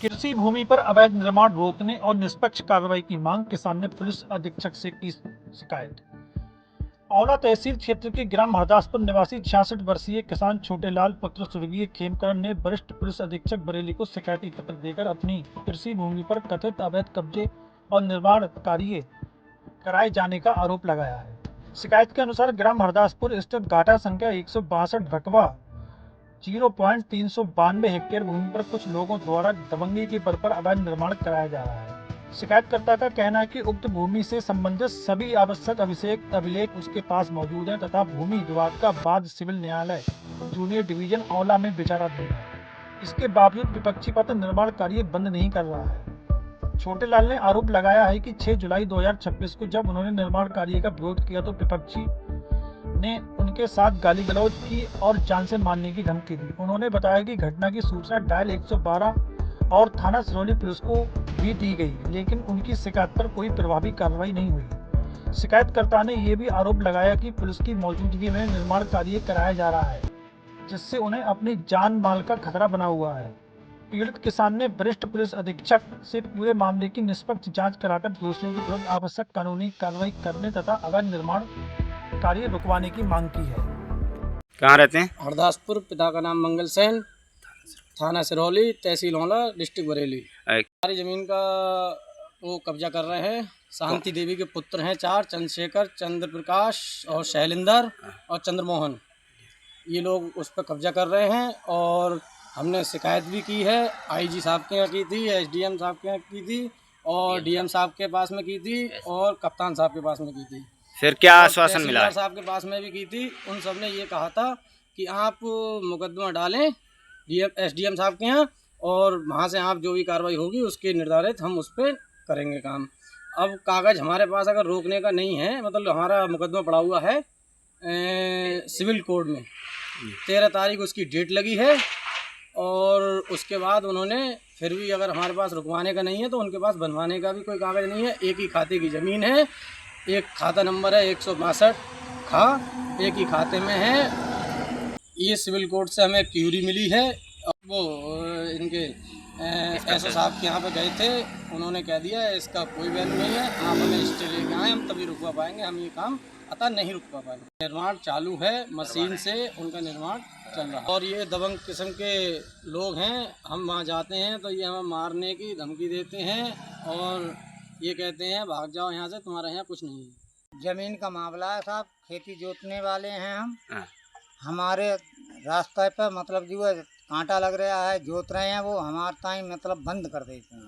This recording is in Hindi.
कृषि भूमि पर अवैध निर्माण रोकने और निष्पक्ष कार्रवाई की मांग, किसान ने पुलिस अधीक्षक से की शिकायत। औला तहसील क्षेत्र के ग्राम हरदासपुर निवासी 66 वर्षीय किसान छोटेलाल पुत्र स्वर्गीय खेमकरण ने वरिष्ठ पुलिस अधीक्षक बरेली को शिकायती पत्र देकर अपनी कृषि भूमि पर कथित अवैध कब्जे और निर्माण कार्य कराए जाने का आरोप लगाया है। शिकायत के अनुसार ग्राम हरदासपुर स्थित घाटा संख्या 162 रकबा 0.392 हेक्टेयर भूमि पर कुछ लोगों द्वारा दबंगी के बल पर अवैध निर्माण कराया जा रहा है। शिकायतकर्ता का कहना है कि उक्त भूमि से संबंधित सभी आवश्यक अभिलेख उसके पास मौजूद हैं तथा भूमि विवाद का बाद सिविल न्यायालय जूनियर डिवीजन औला में विचाराधीन है। इसके बावजूद विपक्षी पक्ष निर्माण कार्य बंद नहीं कर रहा है। छोटेलाल ने आरोप लगाया है कि 6 जुलाई 2026 को जब उन्होंने निर्माण कार्य का विरोध किया तो विपक्षी ने उनके साथ गाली गलौज की और जान से मारने की धमकी दी। उन्होंने बताया कि घटना की सूचना डायल 112 और थाना सिरौली पुलिस को भी दी गई, लेकिन उनकी शिकायत पर कोई प्रभावी कार्रवाई नहीं हुई। शिकायतकर्ता ने यह भी आरोप लगाया कि पुलिस की मौजूदगी में निर्माण कार्य कराया जा रहा है, जिससे उन्हें अपनी जान माल का खतरा बना हुआ है। पीड़ित किसान ने वरिष्ठ पुलिस अधीक्षक से पूरे मामले की निष्पक्ष जांच कराकर दोषियों के विरुद्ध आवश्यक कानूनी कार्रवाई करने तथा अवैध निर्माण कार्य रुकवाने की मांग की है। कहाँ रहते हैं? हरदासपुर, पिता का नाम मंगल सेन, थाना सिरौली, तहसील औला, डिस्ट्रिक्ट बरेली। हमारी जमीन का वो कब्जा कर रहे हैं। शांति देवी के पुत्र हैं 4, चंद्रशेखर, चंद्र प्रकाश और शैलेंद्र और चंद्रमोहन। ये लोग उस पर कब्जा कर रहे हैं और हमने शिकायत भी की है। आईजी साहब के यहाँ की थी, एसडीएम साहब के यहाँ की थी और डीएम साहब के पास में की थी और कप्तान साहब के पास में की थी। फिर क्या आश्वासन मिला है? साहब के पास में भी की थी। उन सब ने ये कहा था कि आप मुकदमा डालें एसडीएम साहब के यहाँ और वहाँ से आप जो भी कार्रवाई होगी उसके निर्धारित हम उस पर करेंगे काम। अब कागज़ हमारे पास अगर रोकने का नहीं है, मतलब हमारा मुकदमा पड़ा हुआ है सिविल कोर्ट में, 13 तारीख उसकी डेट लगी है और उसके बाद उन्होंने फिर भी अगर हमारे पास रुकवाने का नहीं है तो उनके पास बनवाने का भी कोई कागज़ नहीं है। एक ही खाते की ज़मीन है, एक खाता नंबर है 162 खा, एक ही खाते में है। ये सिविल कोर्ट से हमें क्यूरी मिली है। वो इनके एसओ साहब के यहाँ पे गए थे, उन्होंने कह दिया है इसका कोई वैल्यू नहीं है, आप हमें स्टे लेके आए, हम तभी रुकवा पाएंगे, हम ये काम अतः नहीं रुकवा पाएंगे। निर्माण चालू है, मशीन से उनका निर्माण चल रहा है और ये दबंग किस्म के लोग हैं। हम वहाँ जाते हैं तो ये हमें मारने की धमकी देते हैं और ये कहते हैं भाग जाओ यहाँ से, तुम्हारे यहाँ कुछ नहीं है। जमीन का मामला है साहब, खेती जोतने वाले हैं हम। हमारे रास्ते पर मतलब जो है कांटा लग रहा है, जोत रहे हैं, वो हमारे टाइम मतलब बंद कर देते हैं।